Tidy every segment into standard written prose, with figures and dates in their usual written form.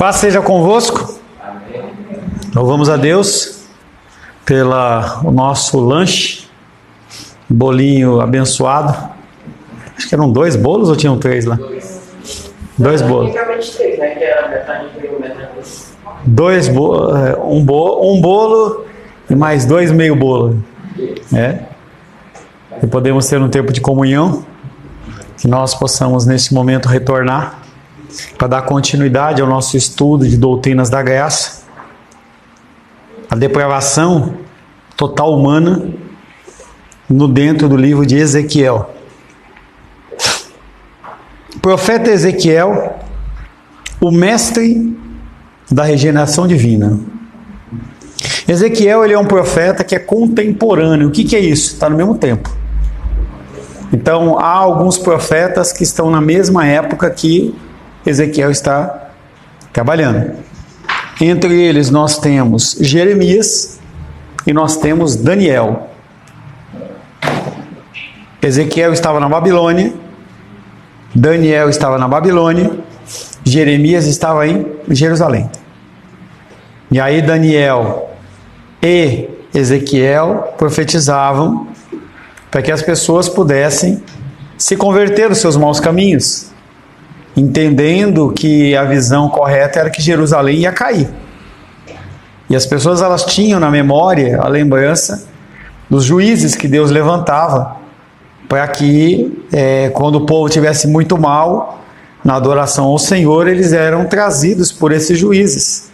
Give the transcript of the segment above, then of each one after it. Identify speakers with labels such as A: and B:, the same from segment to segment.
A: Paz seja convosco. Louvamos a Deus pelo nosso lanche, bolinho abençoado. Acho que eram 2 bolos ou tinham 3 lá? 2 bolos. Um bolo e mais 2 meio bolo. E podemos ter um tempo de comunhão, que nós possamos nesse momento retornar para dar continuidade ao nosso estudo de doutrinas da graça. A depravação total humana dentro do livro de Ezequiel. O profeta Ezequiel, o mestre da regeneração divina. Ezequiel, ele é um profeta que é contemporâneo. O que é isso? Está no mesmo tempo. Então, há alguns profetas que estão na mesma época que Ezequiel está trabalhando. Entre eles nós temos Jeremias e nós temos Daniel. Ezequiel estava na Babilônia, Daniel estava na Babilônia, Jeremias estava em Jerusalém. E aí Daniel e Ezequiel profetizavam para que as pessoas pudessem se converter dos seus maus caminhos, entendendo que a visão correta era que Jerusalém ia cair. E as pessoas, elas tinham na memória a lembrança dos juízes que Deus levantava para que quando o povo tivesse muito mal na adoração ao Senhor, eles eram trazidos por esses juízes.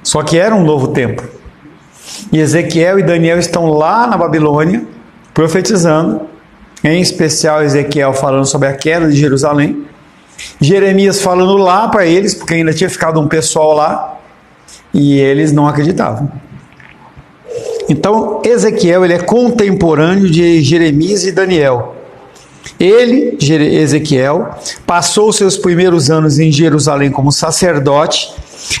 A: Só que era um novo tempo. E Ezequiel e Daniel estão lá na Babilônia profetizando, em especial Ezequiel falando sobre a queda de Jerusalém, Jeremias falando lá para eles, porque ainda tinha ficado um pessoal lá, e eles não acreditavam. Então, Ezequiel, ele é contemporâneo de Jeremias e Daniel. Ele, Ezequiel, passou os seus primeiros anos em Jerusalém como sacerdote,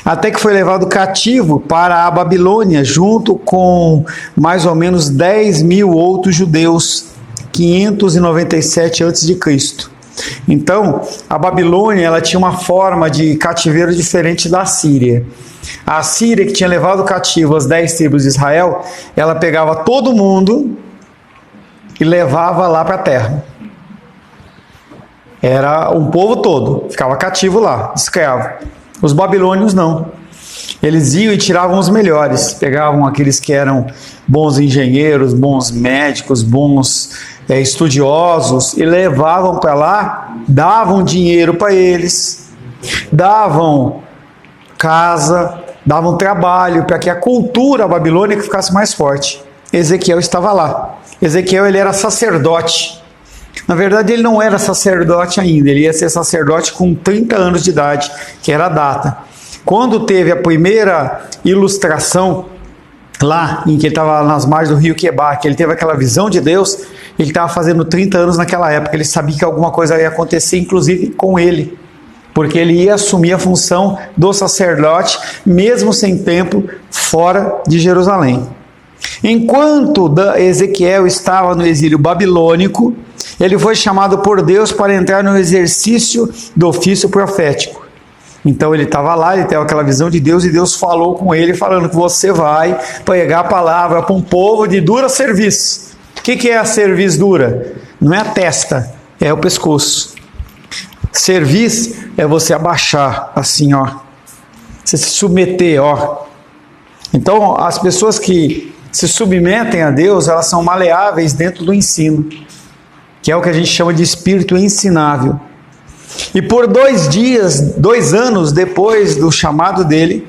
A: até que foi levado cativo para a Babilônia, junto com mais ou menos 10.000 outros judeus, 597 a.C. Então, a Babilônia, ela tinha uma forma de cativeiro diferente da Síria. A Síria, que tinha levado cativo as 10 tribos de Israel, ela pegava todo mundo e levava lá para a terra. Era um povo todo, ficava cativo lá, escravo. Os babilônios não. Eles iam e tiravam os melhores, pegavam aqueles que eram bons engenheiros, bons médicos, bons estudiosos, e levavam para lá, davam dinheiro para eles, davam casa, davam trabalho para que a cultura babilônica ficasse mais forte. Ezequiel estava lá. Ezequiel, ele era sacerdote. Na verdade, ele não era sacerdote ainda, ele ia ser sacerdote com 30 anos de idade, que era a data. Quando teve a primeira ilustração, lá em que ele estava nas margens do rio Quebar, que ele teve aquela visão de Deus, ele estava fazendo 30 anos naquela época, ele sabia que alguma coisa ia acontecer, inclusive com ele, porque ele ia assumir a função do sacerdote, mesmo sem templo, fora de Jerusalém. Enquanto Ezequiel estava no exílio babilônico, ele foi chamado por Deus para entrar no exercício do ofício profético. Então ele estava lá, ele teve aquela visão de Deus, e Deus falou com ele, falando que você vai pregar a palavra para um povo de dura serviço. O que é a cerviz dura? Não é a testa, é o pescoço. Cerviz é você abaixar, assim, ó. Você se submeter, ó. Então, as pessoas que se submetem a Deus, elas são maleáveis dentro do ensino, que é o que a gente chama de espírito ensinável. E por 2 anos depois do chamado dele,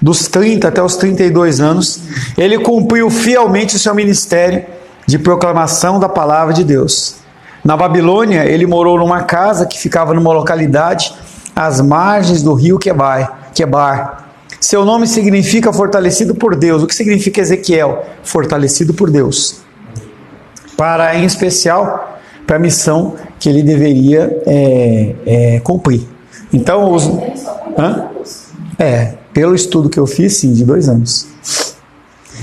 A: dos 30 até os 32 anos, ele cumpriu fielmente o seu ministério de proclamação da palavra de Deus. Na Babilônia, ele morou numa casa que ficava numa localidade às margens do rio Quebar. Seu nome significa fortalecido por Deus. O que significa Ezequiel? Fortalecido por Deus. Em especial, para a missão que ele deveria cumprir. Então, pelo estudo que eu fiz, sim, de 2 anos.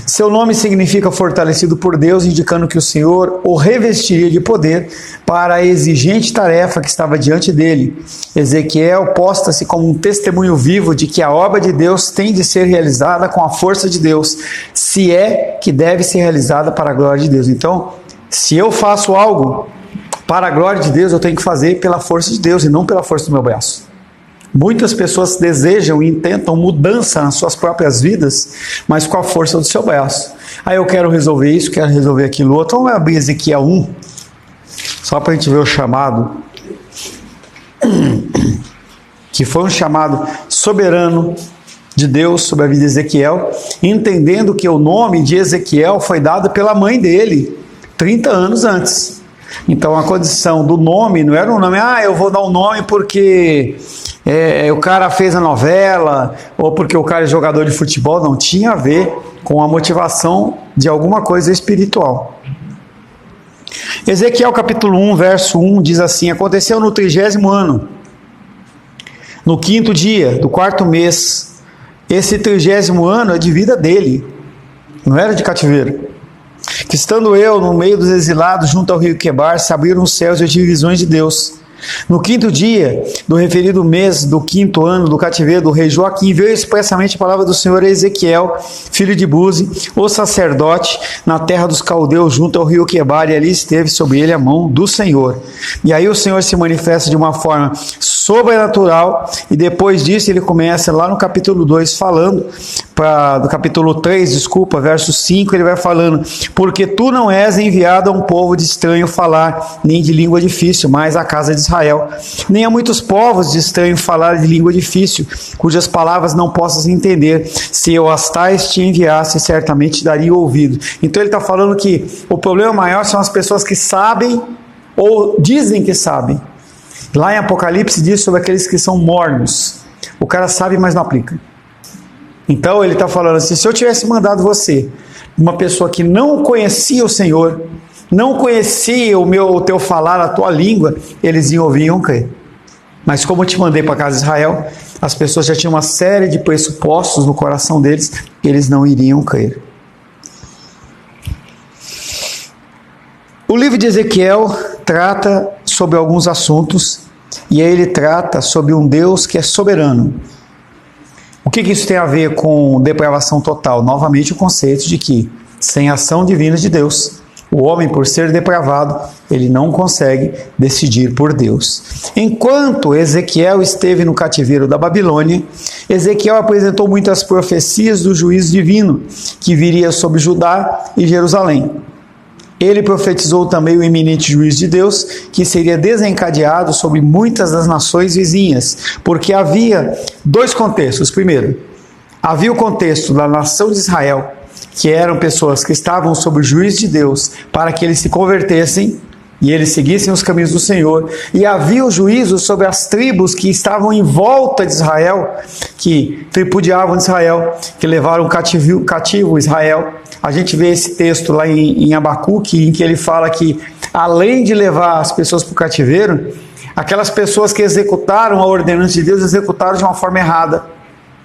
A: Seu nome significa fortalecido por Deus, indicando que o Senhor o revestiria de poder para a exigente tarefa que estava diante dele. Ezequiel posta-se como um testemunho vivo de que a obra de Deus tem de ser realizada com a força de Deus, se é que deve ser realizada para a glória de Deus. Então, se eu faço algo para a glória de Deus, eu tenho que fazer pela força de Deus e não pela força do meu braço. Muitas pessoas desejam e intentam mudança nas suas próprias vidas, mas com a força do seu braço. Aí eu quero resolver isso, quero resolver aquilo outro. Vamos abrir Ezequiel 1, só para a gente ver o chamado, que foi um chamado soberano de Deus sobre a vida de Ezequiel, entendendo que o nome de Ezequiel foi dado pela mãe dele 30 anos antes. Então a condição do nome não era um nome, eu vou dar um nome porque o cara fez a novela, ou porque o cara é jogador de futebol. Não tinha a ver com a motivação de alguma coisa espiritual. Ezequiel capítulo 1, verso 1 diz assim: aconteceu no 30º ano, no 5º dia do 4º mês. Esse 30º ano é de vida dele, não era de cativeiro. Que estando eu no meio dos exilados junto ao rio Quebar, se abriram os céus e eu tive visões de Deus. No 5º dia do referido mês do 5º ano do cativeiro do rei Joaquim, veio expressamente a palavra do Senhor a Ezequiel, filho de Buzi, o sacerdote, na terra dos caldeus, junto ao rio Quebar, e ali esteve sobre ele a mão do Senhor. E aí o Senhor se manifesta de uma forma sobrenatural, e depois disso ele começa lá no capítulo 2 falando, do capítulo 3, verso 5, ele vai falando: porque tu não és enviado a um povo de estranho falar, nem de língua difícil, mas à casa de Israel, nem a muitos povos de estranho falar de língua difícil, cujas palavras não possas entender. Se eu as tais te enviasse, certamente te daria ouvido. Então ele está falando que o problema maior são as pessoas que sabem ou dizem que sabem. Lá em Apocalipse diz sobre aqueles que são mornos. O cara sabe, mas não aplica. Então ele está falando assim: se eu tivesse mandado você, uma pessoa que não conhecia o Senhor, não conhecia o teu falar, a tua língua, eles iam ouvir e iam crer. Mas como eu te mandei para a casa de Israel, as pessoas já tinham uma série de pressupostos no coração deles, que eles não iriam crer. O livro de Ezequiel trata sobre alguns assuntos, e aí ele trata sobre um Deus que é soberano. O que isso tem a ver com depravação total? Novamente o conceito de que, sem ação divina de Deus, o homem, por ser depravado, ele não consegue decidir por Deus. Enquanto Ezequiel esteve no cativeiro da Babilônia, Ezequiel apresentou muitas profecias do juízo divino que viria sobre Judá e Jerusalém. Ele profetizou também o iminente juízo de Deus, que seria desencadeado sobre muitas das nações vizinhas, porque havia dois contextos. Primeiro, havia o contexto da nação de Israel, que eram pessoas que estavam sob o juízo de Deus, para que eles se convertessem e eles seguissem os caminhos do Senhor. E havia o juízo sobre as tribos que estavam em volta de Israel, que tripudiavam de Israel, que levaram cativo Israel. A gente vê esse texto lá em Abacuque, em que ele fala que, além de levar as pessoas para o cativeiro, aquelas pessoas que executaram a ordenança de Deus, executaram de uma forma errada,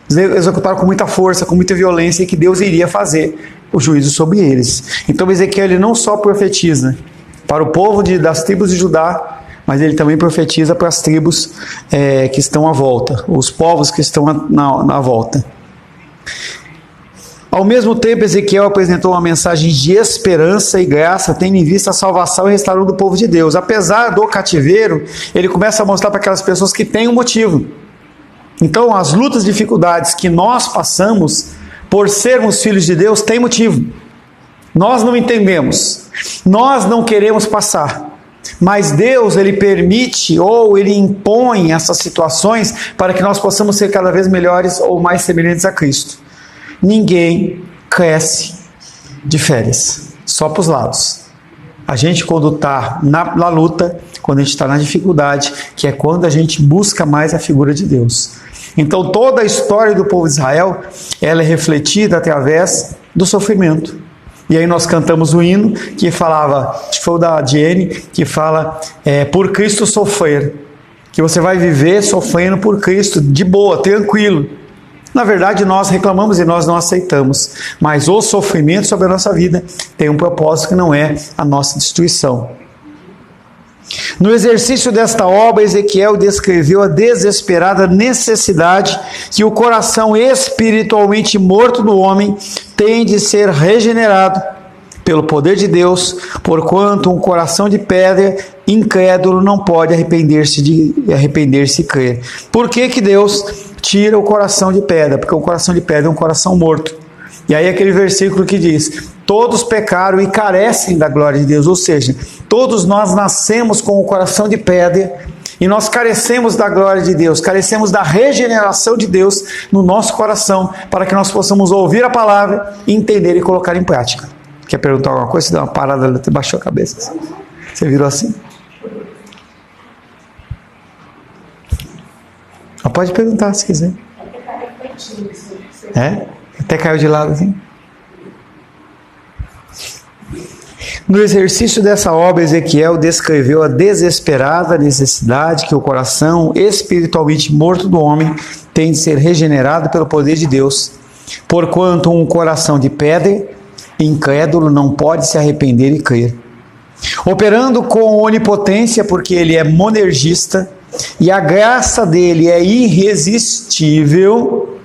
A: executaram com muita força, com muita violência, e que Deus iria fazer o juízo sobre eles. Então Ezequiel ele não só profetiza para o povo das tribos de Judá, mas ele também profetiza para as tribos que estão à volta, os povos que estão na volta. Ao mesmo tempo, Ezequiel apresentou uma mensagem de esperança e graça, tendo em vista a salvação e restauração do povo de Deus. Apesar do cativeiro, ele começa a mostrar para aquelas pessoas que têm um motivo. Então, as lutas e dificuldades que nós passamos por sermos filhos de Deus têm motivo. Nós não entendemos, nós não queremos passar, mas Deus ele permite ou ele impõe essas situações para que nós possamos ser cada vez melhores ou mais semelhantes a Cristo. Ninguém cresce de férias, só para os lados. A gente, quando está na luta, quando a gente está na dificuldade, que é quando a gente busca mais a figura de Deus. Então toda a história do povo de Israel, ela é refletida através do sofrimento. E aí nós cantamos o hino que falava, acho que foi o da Diene, que fala, por Cristo sofrer, que você vai viver sofrendo por Cristo, de boa, tranquilo. Na verdade, nós reclamamos e nós não aceitamos, mas o sofrimento sobre a nossa vida tem um propósito que não é a nossa destruição. No exercício desta obra, Ezequiel descreveu a desesperada necessidade que o coração espiritualmente morto do homem tem de ser regenerado pelo poder de Deus, porquanto um coração de pedra incrédulo não pode arrepender-se e crer. Por que que Deus tira o coração de pedra? Porque o coração de pedra é um coração morto. E aí aquele versículo que diz: todos pecaram e carecem da glória de Deus, ou seja, todos nós nascemos com o coração de pedra e nós carecemos da glória de Deus, carecemos da regeneração de Deus no nosso coração, para que nós possamos ouvir a palavra, entender e colocar em prática. Quer perguntar alguma coisa? Você deu uma parada, você baixou a cabeça. Você virou assim? Pode perguntar se quiser. É? Até caiu de lado assim. No exercício dessa obra, Ezequiel descreveu a desesperada necessidade que o coração espiritualmente morto do homem tem de ser regenerado pelo poder de Deus, porquanto um coração de pedra incrédulo não pode se arrepender e crer. Operando com onipotência, porque ele é monergista e a graça dele é irresistível,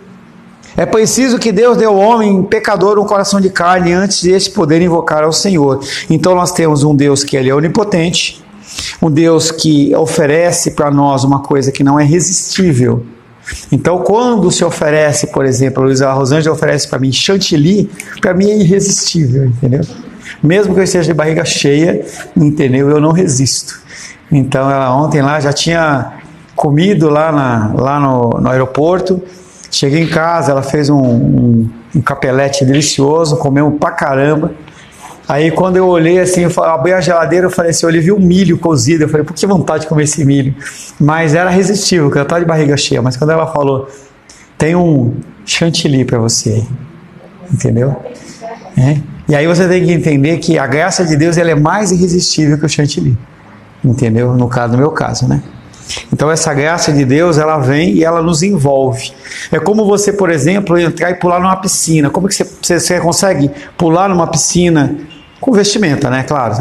A: é preciso que Deus dê ao homem pecador um coração de carne antes de este poder invocar ao Senhor. Então nós temos um Deus que ele é onipotente, um Deus que oferece para nós uma coisa que não é resistível. Então quando se oferece, por exemplo, a Rosângela oferece para mim chantilly, para mim é irresistível, entendeu? Mesmo que eu esteja de barriga cheia, entendeu? Eu não resisto. Então ela ontem lá já tinha comido lá no aeroporto. Cheguei em casa, ela fez um capelete delicioso, comemos pra caramba. Aí quando eu olhei assim, eu abri a geladeira, eu falei assim, eu vi um milho cozido, eu falei, por que vontade de comer esse milho? Mas era resistível, porque ela estava de barriga cheia. Mas quando ela falou, tem um chantilly para você, entendeu? E aí você tem que entender que a graça de Deus ela é mais irresistível que o chantilly, entendeu? No meu caso, né? Então essa graça de Deus, ela vem e ela nos envolve. É como você, por exemplo, entrar e pular numa piscina. Como que você consegue pular numa piscina com vestimenta, né? Claro.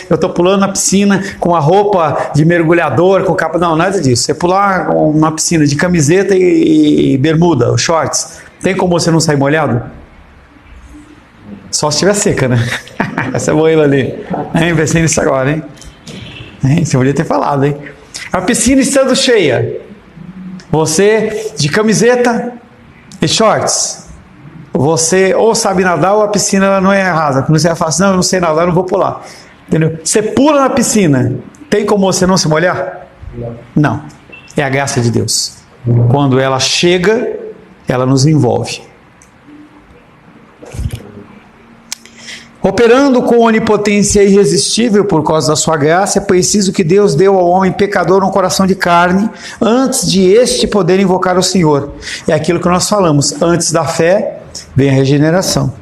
A: Eu tô pulando na piscina com a roupa de mergulhador, com capa. Não, nada disso. Você pular numa piscina de camiseta e bermuda, shorts, tem como você não sair molhado? Só se estiver seca, né? Essa boela ali. Pensei nisso agora, hein? Você podia ter falado, hein? A piscina estando cheia, você de camiseta e shorts, você ou sabe nadar ou a piscina ela não é rasa, quando você fala assim, não, eu não sei nadar, eu não vou pular, entendeu? Você pula na piscina, tem como você não se molhar? Não, é a graça de Deus. Quando ela chega, ela nos envolve. Operando com onipotência irresistível por causa da sua graça, é preciso que Deus deu ao homem pecador um coração de carne, antes de este poder invocar o Senhor. É aquilo que nós falamos, antes da fé vem a regeneração.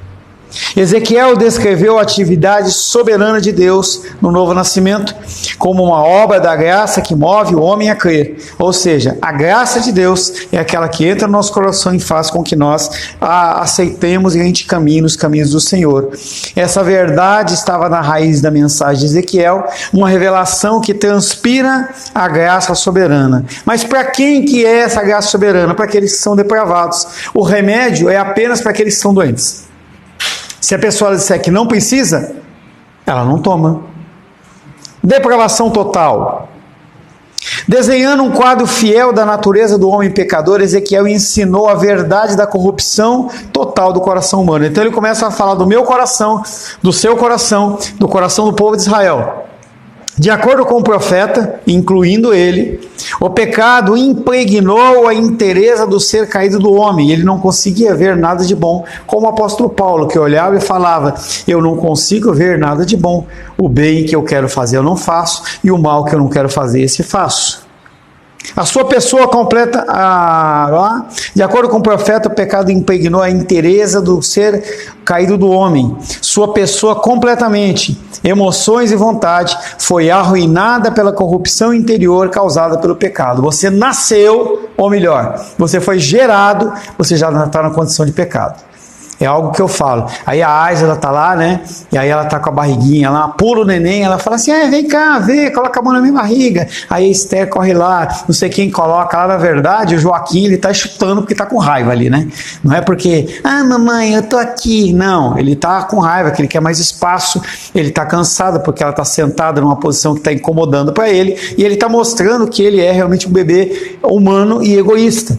A: Ezequiel descreveu a atividade soberana de Deus no novo nascimento como uma obra da graça que move o homem a crer. Ou seja, a graça de Deus é aquela que entra no nosso coração e faz com que nós a aceitemos e a gente caminhe nos caminhos do Senhor. Essa verdade estava na raiz da mensagem de Ezequiel, uma revelação que transpira a graça soberana. Mas para quem que é essa graça soberana? Para aqueles que são depravados. O remédio é apenas para aqueles que são doentes. Se a pessoa disser que não precisa, ela não toma. Depravação total. Desenhando um quadro fiel da natureza do homem pecador, Ezequiel ensinou a verdade da corrupção total do coração humano. Então ele começa a falar do meu coração, do seu coração, do coração do povo de Israel. De acordo com o profeta, incluindo ele, o pecado impregnou a inteireza do ser caído do homem. Ele não conseguia ver nada de bom, como o apóstolo Paulo, que olhava e falava, eu não consigo ver nada de bom. O bem que eu quero fazer eu não faço, e o mal que eu não quero fazer esse faço. A sua pessoa completa, de acordo com o profeta, o pecado impregnou a inteireza do ser caído do homem. Sua pessoa completamente, emoções e vontade, foi arruinada pela corrupção interior causada pelo pecado. Você nasceu ou melhor, você foi gerado, você já está na condição de pecado. É algo que eu falo. Aí a Ais, ela tá lá, né? E aí ela tá com a barriguinha lá, pula o neném, ela fala assim, vem cá, vem, coloca a mão na minha barriga. Aí a Esther corre lá, não sei quem coloca lá, na verdade, o Joaquim, ele tá chutando porque tá com raiva ali, né? Não é porque, mamãe, eu tô aqui. Não, ele tá com raiva, que ele quer mais espaço, ele tá cansado porque ela tá sentada numa posição que tá incomodando para ele, e ele tá mostrando que ele é realmente um bebê humano e egoísta.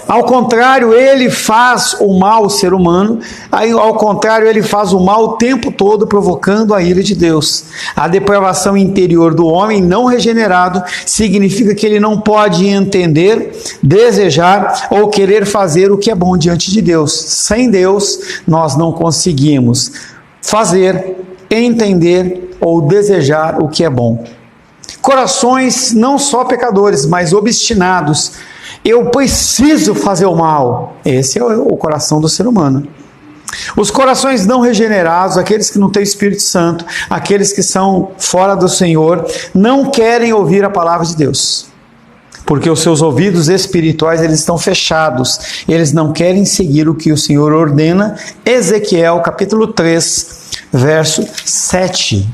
A: Ao contrário, ele faz o mal ao ser humano, ao contrário, ele faz o mal o tempo todo, provocando a ira de Deus. A depravação interior do homem não regenerado significa que ele não pode entender, desejar ou querer fazer o que é bom diante de Deus. Sem Deus, nós não conseguimos fazer, entender ou desejar o que é bom. Corações não só pecadores, mas obstinados. Eu preciso fazer o mal. Esse é o coração do ser humano. Os corações não regenerados, aqueles que não têm o Espírito Santo, aqueles que são fora do Senhor, não querem ouvir a palavra de Deus. Porque os seus ouvidos espirituais eles estão fechados. Eles não querem seguir o que o Senhor ordena. Ezequiel capítulo 3, verso 7.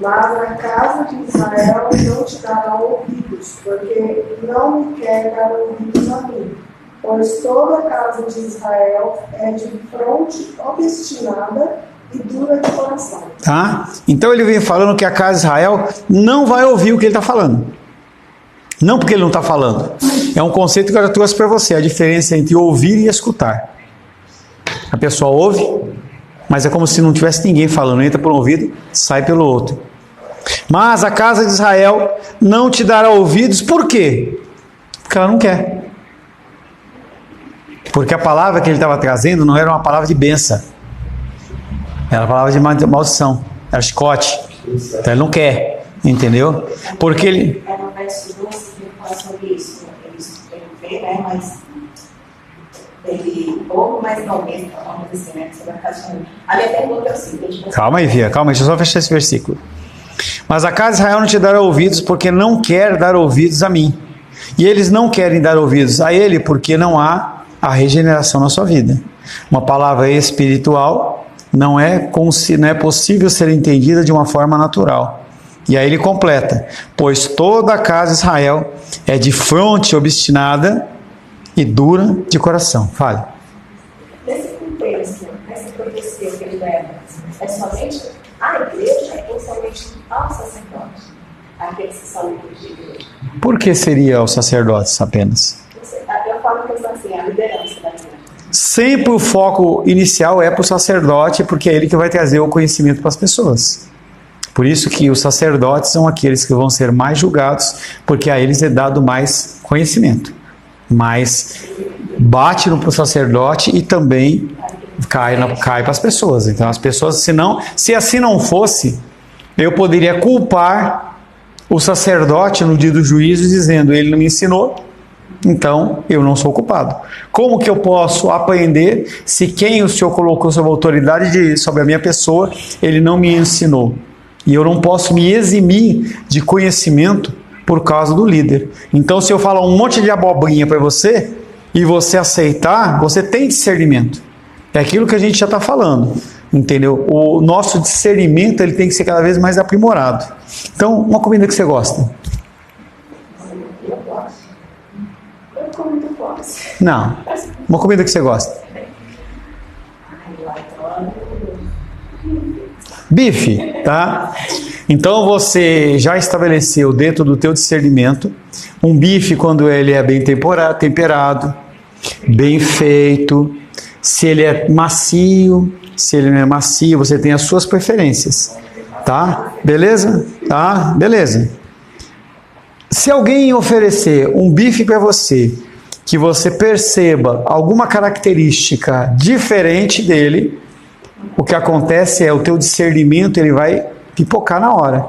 B: Mas a casa de Israel não te dará ouvidos, porque não me quer dar ouvidos a mim. Pois toda a casa de Israel é de fronte obstinada e dura de coração.
A: Tá? Então ele vem falando que a casa de Israel não vai ouvir o que ele está falando. Não porque ele não está falando. É um conceito que eu já trouxe para você, a diferença entre ouvir e escutar. A pessoa ouve, mas é como se não tivesse ninguém falando. Entra por um ouvido, sai pelo outro. Mas a casa de Israel não te dará ouvidos, por quê? Porque ela não quer. Porque a palavra que ele estava trazendo não era uma palavra de bênção. Era uma palavra de maldição. Era chicote. Então ele não quer. Entendeu? Porque ele...
C: É no verso 12 que ele fala sobre isso. Ele vê, né? Mas... ele ouve, mas não vê. Vamos dizer, né? Sobre a casa de... A minha pergunta é o seguinte...
A: Calma aí, Via. Calma aí. Deixa eu só fechar esse versículo. Mas a casa de Israel não te dará ouvidos, porque não quer dar ouvidos a mim. E eles não querem dar ouvidos a ele, porque não há a regeneração na sua vida. Uma palavra espiritual não é possível ser entendida de uma forma natural. E aí ele completa: pois toda a casa de Israel é de fronte obstinada e dura de coração. Fale.
C: Nesse contexto, nessa profecia que ele leva, é somente a igreja ou somente ao sacerdote? Aqueles que são líderes de igreja?
A: Por que seria os sacerdotes apenas?
C: Eu falo que assim, a liderança da igreja.
A: Sempre o foco inicial é para o sacerdote, porque é ele que vai trazer o conhecimento para as pessoas. Por isso que os sacerdotes são aqueles que vão ser mais julgados, porque a eles é dado mais conhecimento. Mas bate no sacerdote e também cai para as pessoas. Então as pessoas, se assim não fosse, eu poderia culpar o sacerdote no dia do juízo, dizendo: ele não me ensinou, então eu não sou culpado. Como que eu posso aprender se quem o Senhor colocou sob autoridade sobre a minha pessoa, ele não me ensinou? E eu não posso me eximir de conhecimento por causa do líder. Então, se eu falar um monte de abobrinha para você e você aceitar, você tem discernimento. É aquilo que a gente já está falando, entendeu? O nosso discernimento ele tem que ser cada vez mais aprimorado. Então, uma comida que você gosta?
C: Eu gosto. Eu como muito gosto.
A: Não. Uma comida que você gosta?
C: Eu adoro.
A: Bife, tá? Então você já estabeleceu dentro do teu discernimento um bife quando ele é bem temperado, bem feito, se ele é macio, se ele não é macio, você tem as suas preferências, tá? Beleza? Tá? Beleza. Se alguém oferecer um bife para você, que você perceba alguma característica diferente dele, o que acontece é o teu discernimento ele vai pipocar na hora.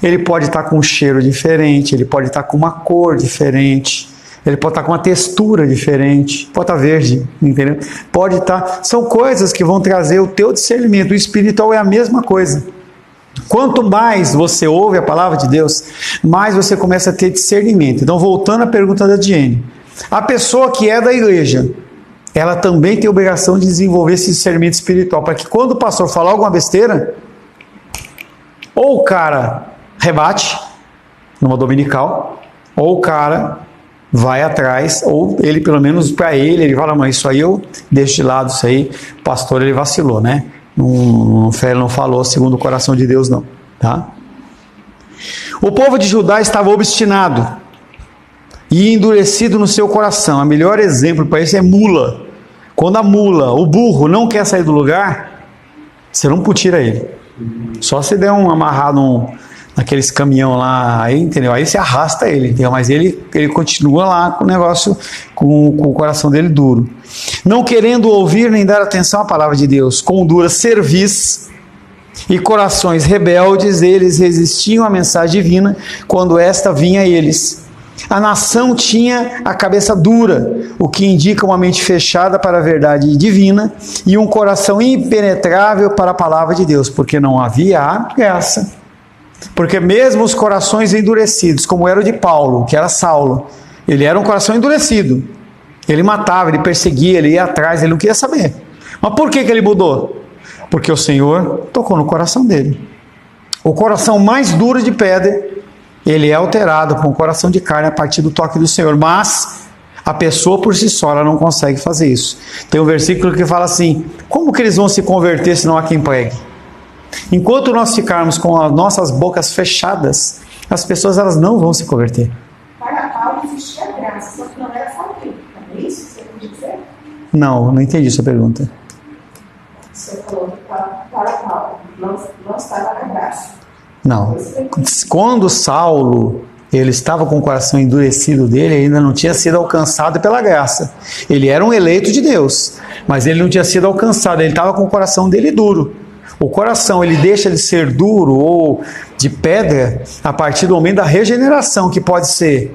A: Ele pode estar com um cheiro diferente, ele pode estar com uma cor diferente, Ele pode estar com uma textura diferente, pode estar verde, entendeu? Pode estar... São coisas que vão trazer o teu discernimento. O espiritual é a mesma coisa. Quanto mais você ouve a palavra de Deus, mais você começa a ter discernimento. Então, voltando à pergunta da Diene, a pessoa que é da igreja, ela também tem a obrigação de desenvolver esse discernimento espiritual, para que quando o pastor falar alguma besteira, ou o cara rebate numa dominical, ou o cara vai atrás, ou ele, pelo menos para ele fala, mas isso aí eu deixo de lado, isso aí, o pastor ele vacilou, né? Não falou segundo o coração de Deus, não. Tá? O povo de Judá estava obstinado e endurecido no seu coração. O melhor exemplo para isso é mula. Quando a mula, o burro, não quer sair do lugar, você não tira ele. Só se der um amarrado naqueles caminhão lá, aí, entendeu? Aí você arrasta ele, entendeu? Mas ele continua lá com o negócio, com o coração dele duro. Não querendo ouvir nem dar atenção à palavra de Deus, com dura cerviz e corações rebeldes, eles resistiam à mensagem divina quando esta vinha a eles. A nação tinha a cabeça dura, o que indica uma mente fechada para a verdade divina e um coração impenetrável para a palavra de Deus, porque não havia a graça. Porque mesmo os corações endurecidos, como era o de Paulo, que era Saulo, ele era um coração endurecido. Ele matava, ele perseguia, ele ia atrás, ele não queria saber. Mas por que ele mudou? Porque o Senhor tocou no coração dele. O coração mais duro de pedra, ele é alterado com o coração de carne a partir do toque do Senhor. Mas a pessoa por si só, ela não consegue fazer isso. Tem um versículo que fala assim, como que eles vão se converter se não há quem pregue? Enquanto nós ficarmos com as nossas bocas fechadas, as pessoas elas não vão se converter.
C: Para Paulo existia graça, só que não era salvífica. É isso que você quer dizer?
A: Não entendi sua pergunta.
C: Você falou que para Paulo não estava na graça.
A: Não. Quando Saulo ele estava com o coração endurecido dele, ainda não tinha sido alcançado pela graça. Ele era um eleito de Deus, mas ele não tinha sido alcançado, ele estava com o coração dele duro. O coração ele deixa de ser duro ou de pedra a partir do momento da regeneração, que pode ser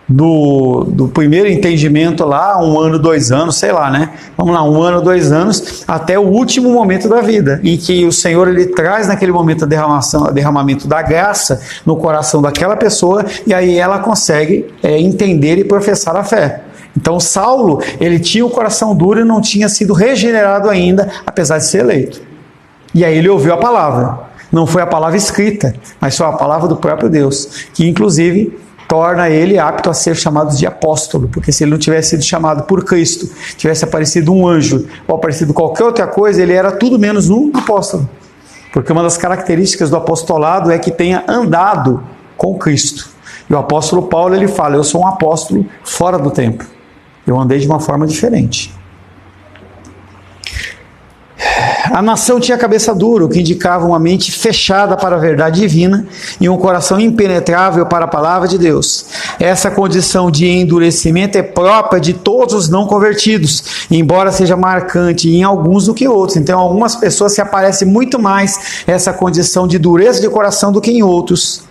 A: do primeiro entendimento lá, 1 ano, 2 anos, sei lá, né? Vamos lá, 1 ano, 2 anos, até o último momento da vida, em que o Senhor ele traz naquele momento a derramamento da graça no coração daquela pessoa, e aí ela consegue entender e professar a fé. Então Saulo, ele tinha o coração duro e não tinha sido regenerado ainda, apesar de ser eleito. E aí ele ouviu a palavra. Não foi a palavra escrita, mas foi a palavra do próprio Deus, que inclusive torna ele apto a ser chamado de apóstolo, porque se ele não tivesse sido chamado por Cristo, tivesse aparecido um anjo, ou aparecido qualquer outra coisa, ele era tudo menos um apóstolo. Porque uma das características do apostolado é que tenha andado com Cristo. E o apóstolo Paulo, ele fala, eu sou um apóstolo fora do tempo. Eu andei de uma forma diferente. A nação tinha a cabeça dura, o que indicava uma mente fechada para a verdade divina e um coração impenetrável para a palavra de Deus. Essa condição de endurecimento é própria de todos os não convertidos, embora seja marcante em alguns do que outros. Então, em algumas pessoas se aparece muito mais essa condição de dureza de coração do que em outros.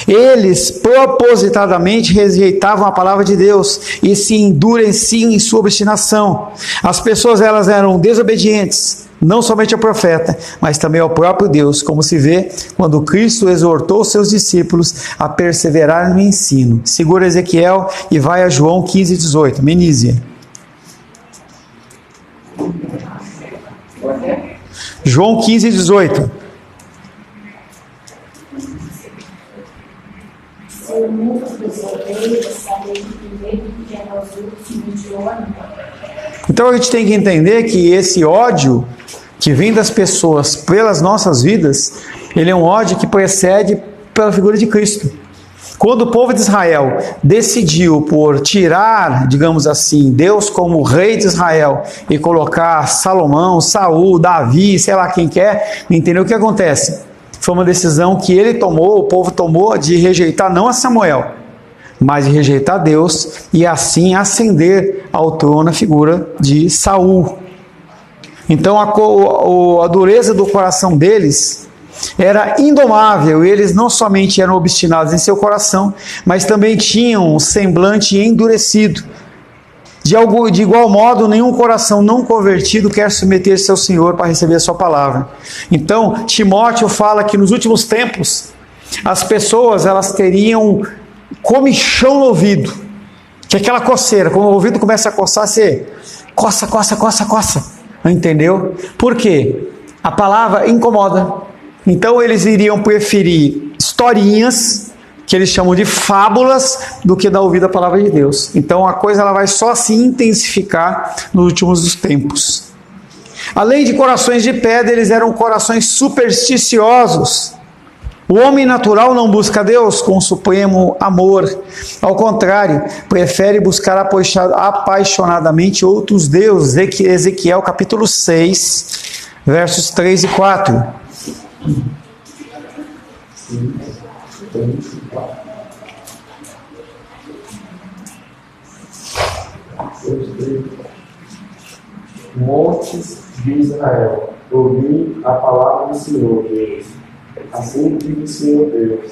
A: Eles propositadamente rejeitavam a palavra de Deus e se endureciam em sua obstinação. As pessoas elas eram desobedientes, não somente ao profeta, mas também ao próprio Deus, como se vê quando Cristo exortou seus discípulos a perseverar no ensino. Segura Ezequiel e vai a João 15:18. Menízia. João 15:18.
C: O mundo dos odeia, saber primeiro que é nós outros de ódio.
A: Então a gente tem que entender que esse ódio que vem das pessoas pelas nossas vidas, ele é um ódio que precede pela figura de Cristo. Quando o povo de Israel decidiu por tirar, digamos assim, Deus como rei de Israel e colocar Salomão, Saul, Davi, sei lá quem quer, entendeu o que acontece? Foi uma decisão que ele tomou, o povo tomou, de rejeitar não a Samuel, mas de rejeitar Deus e assim ascender ao trono a figura de Saul. Então a dureza do coração deles era indomável. Eles não somente eram obstinados em seu coração, mas também tinham um semblante endurecido. De igual modo, nenhum coração não convertido quer submeter-se ao Senhor para receber a sua palavra. Então, Timóteo fala que nos últimos tempos, as pessoas elas teriam comichão no ouvido, que é aquela coceira. Quando o ouvido começa a coçar, você coça. Entendeu? Por quê? A palavra incomoda. Então eles iriam preferir historinhas, que eles chamam de fábulas, do que dar ouvido à palavra de Deus. Então a coisa ela vai só se intensificar nos últimos tempos. Além de corações de pedra, eles eram corações supersticiosos. O homem natural não busca Deus com supremo amor. Ao contrário, prefere buscar apaixonadamente outros deuses. Ezequiel capítulo 6, versos 3 e 4.
D: Montes de Israel, ouvi a palavra do Senhor Deus. Assim diz o Senhor Deus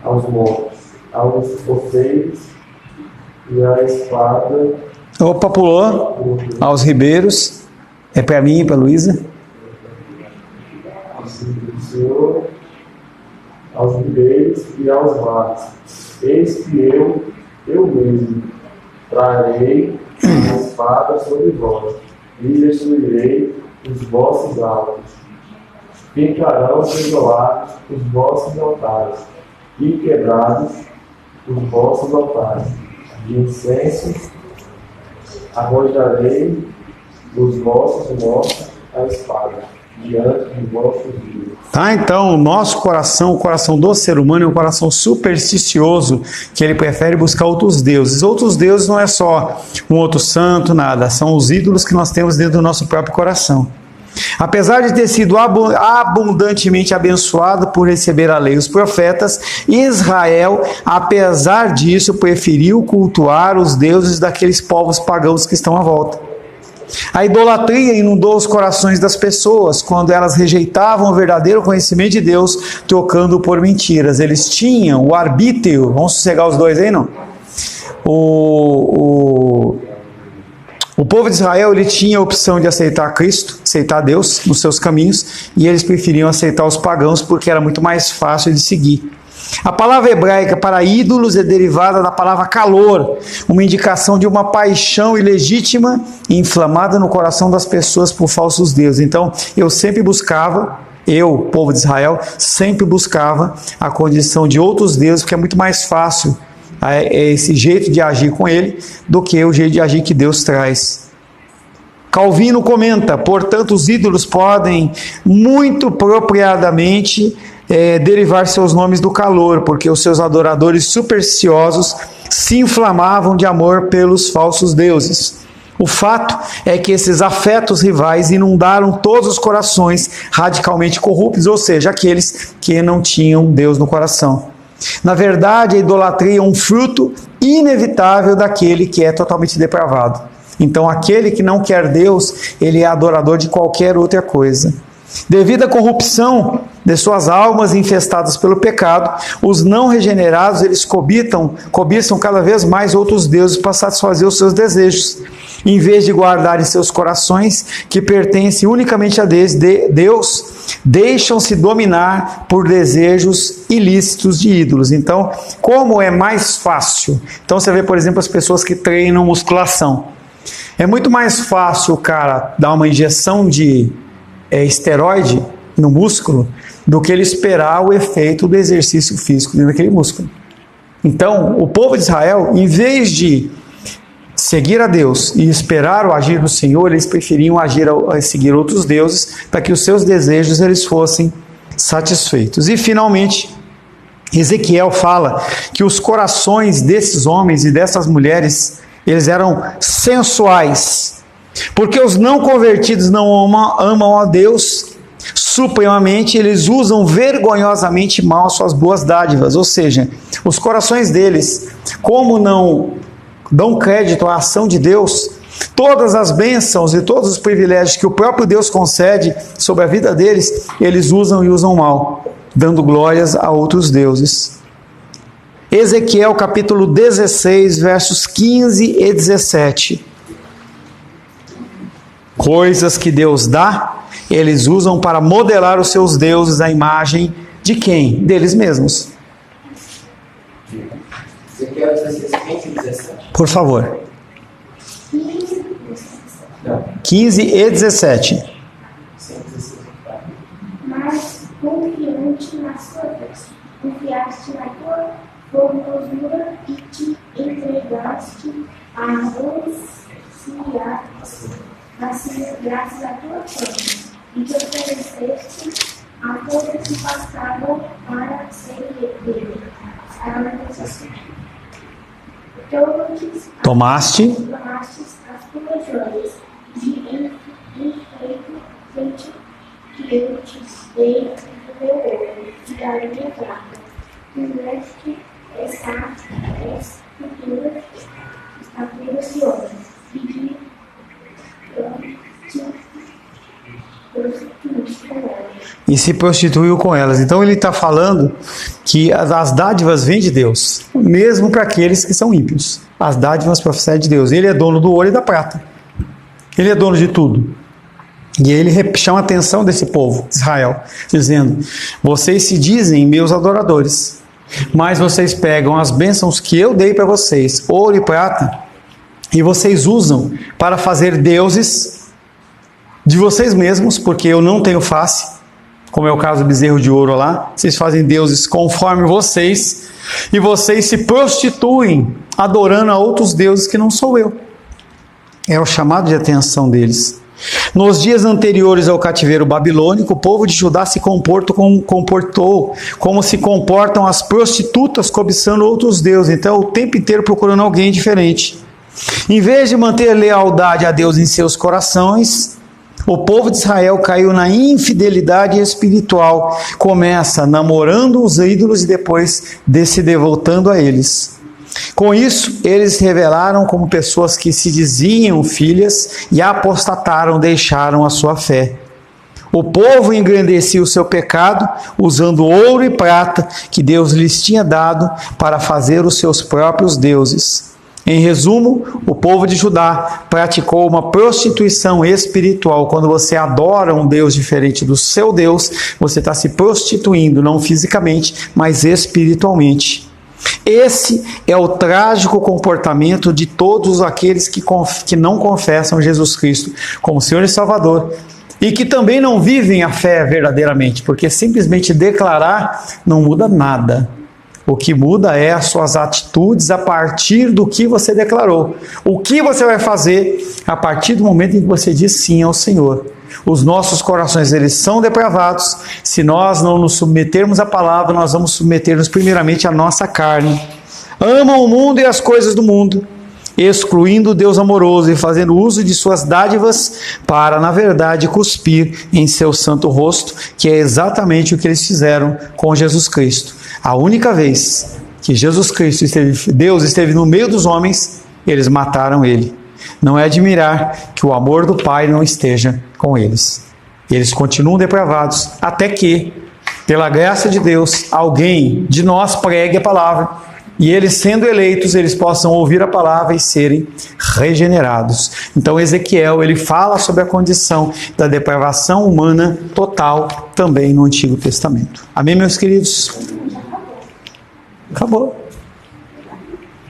D: aos montes, aos coceiros e à espada.
A: Opa, pulou. Aos ribeiros. É para mim e para a Luísa.
D: Assim diz o Senhor aos ribeiros e aos mares. Eis que eu mesmo, trarei a espada sobre vós e destruirei os vossos altos. Ficarão desolados os vossos altares e quebrados os vossos altares. De incenso arrojarei os vossos mortos à espada diante de vossos dias.
A: Então, o nosso coração, o coração do ser humano é um coração supersticioso, que ele prefere buscar outros deuses. Outros deuses não é só um outro santo, nada. São os ídolos que nós temos dentro do nosso próprio coração. Apesar de ter sido abundantemente abençoado por receber a lei e os profetas, Israel, apesar disso, preferiu cultuar os deuses daqueles povos pagãos que estão à volta. A idolatria inundou os corações das pessoas quando elas rejeitavam o verdadeiro conhecimento de Deus, trocando por mentiras. Eles tinham o arbítrio. Vamos sossegar os dois aí, não? O povo de Israel ele tinha a opção de aceitar Cristo, aceitar Deus nos seus caminhos, e eles preferiam aceitar os pagãos porque era muito mais fácil de seguir. A palavra hebraica para ídolos é derivada da palavra calor, uma indicação de uma paixão ilegítima e inflamada no coração das pessoas por falsos deuses. Então, eu, povo de Israel, sempre buscava a condição de outros deuses, porque é muito mais fácil esse jeito de agir com ele do que o jeito de agir que Deus traz. Calvino comenta: portanto, os ídolos podem muito apropriadamente derivar seus nomes do calor, porque os seus adoradores supersticiosos se inflamavam de amor pelos falsos deuses. O fato é que esses afetos rivais inundaram todos os corações radicalmente corruptos, ou seja, aqueles que não tinham Deus no coração. Na verdade, a idolatria é um fruto inevitável daquele que é totalmente depravado. Então, aquele que não quer Deus, ele é adorador de qualquer outra coisa. Devido à corrupção de suas almas infestadas pelo pecado, os não regenerados, eles cobiçam cada vez mais outros deuses para satisfazer os seus desejos. Em vez de guardar em seus corações, que pertencem unicamente a Deus, deixam-se dominar por desejos ilícitos de ídolos. Então, como é mais fácil? Então, você vê, por exemplo, as pessoas que treinam musculação. É muito mais fácil o cara dar uma injeção de esteroide no músculo do que ele esperar o efeito do exercício físico dentro daquele músculo. Então, o povo de Israel, em vez de seguir a Deus e esperar o agir do Senhor, eles preferiam seguir outros deuses para que os seus desejos eles fossem satisfeitos. E finalmente, Ezequiel fala que os corações desses homens e dessas mulheres, eles eram sensuais, porque os não convertidos não amam a Deus supremamente, eles usam vergonhosamente mal suas boas dádivas, ou seja, os corações deles, como não dão crédito à ação de Deus, Todas as bênçãos e todos os privilégios que o próprio Deus concede sobre a vida deles, eles usam e usam mal, dando glórias a outros deuses. Ezequiel capítulo 16, versos 15 e 17. Coisas que Deus dá, eles usam para modelar os seus deuses à imagem de quem? Deles mesmos.
E: Ezequiel 16, 15 e 17.
A: Por favor. 15 e 17.
F: Mas confiante na sua Deus, confiaste na tua formosura e te entregaste a anciãos, graças à tua fama, e te ofereceste a todos que passavam para serem dele.
A: Tomaste
F: as tuas joias de enfeite que eu te dei do meu ouro e da minha prata. Fizeste essas esculturas de ouro e de prostituíste com elas.
A: e se prostituiu com elas. Então ele está falando que as dádivas vêm de Deus, mesmo para aqueles que são ímpios. As dádivas procedem de Deus. Ele é dono do ouro e da prata. Ele é dono de tudo. E ele chama a atenção desse povo, Israel, dizendo: vocês se dizem meus adoradores, mas vocês pegam as bênçãos que eu dei para vocês, ouro e prata, e vocês usam para fazer deuses de vocês mesmos, porque eu não tenho face, como é o caso do bezerro de ouro lá. Vocês fazem deuses conforme vocês, e vocês se prostituem adorando a outros deuses que não sou eu. É o chamado de atenção deles. Nos dias anteriores ao cativeiro babilônico, o povo de Judá se comportou como se comportam as prostitutas cobiçando outros deuses. Então, o tempo inteiro procurando alguém diferente. Em vez de manter lealdade a Deus em seus corações, o povo de Israel caiu na infidelidade espiritual. Começa namorando os ídolos e depois se devoltando a eles. Com isso, eles se revelaram como pessoas que se diziam filhas e apostataram, deixaram a sua fé. O povo engrandecia o seu pecado usando ouro e prata que Deus lhes tinha dado para fazer os seus próprios deuses. Em resumo, o povo de Judá praticou uma prostituição espiritual. Quando você adora um Deus diferente do seu Deus, você está se prostituindo, não fisicamente, mas espiritualmente. Esse é o trágico comportamento de todos aqueles que não confessam Jesus Cristo como Senhor e Salvador e que também não vivem a fé verdadeiramente, porque simplesmente declarar não muda nada. O que muda é as suas atitudes a partir do que você declarou. O que você vai fazer a partir do momento em que você diz sim ao Senhor. Os nossos corações, eles são depravados. Se nós não nos submetermos à palavra, nós vamos submeter-nos primeiramente à nossa carne. Amam o mundo e as coisas do mundo, excluindo o Deus amoroso e fazendo uso de suas dádivas para, na verdade, cuspir em seu santo rosto, que é exatamente o que eles fizeram com Jesus Cristo. A única vez que Jesus Cristo Deus esteve no meio dos homens, eles mataram ele. Não é admirar que o amor do Pai não esteja com eles. Eles continuam depravados, até que, pela graça de Deus, alguém de nós pregue a palavra, e eles, sendo eleitos, eles possam ouvir a palavra e serem regenerados. Então Ezequiel, ele fala sobre a condição da depravação humana total também no Antigo Testamento. Amém, meus queridos? Acabou.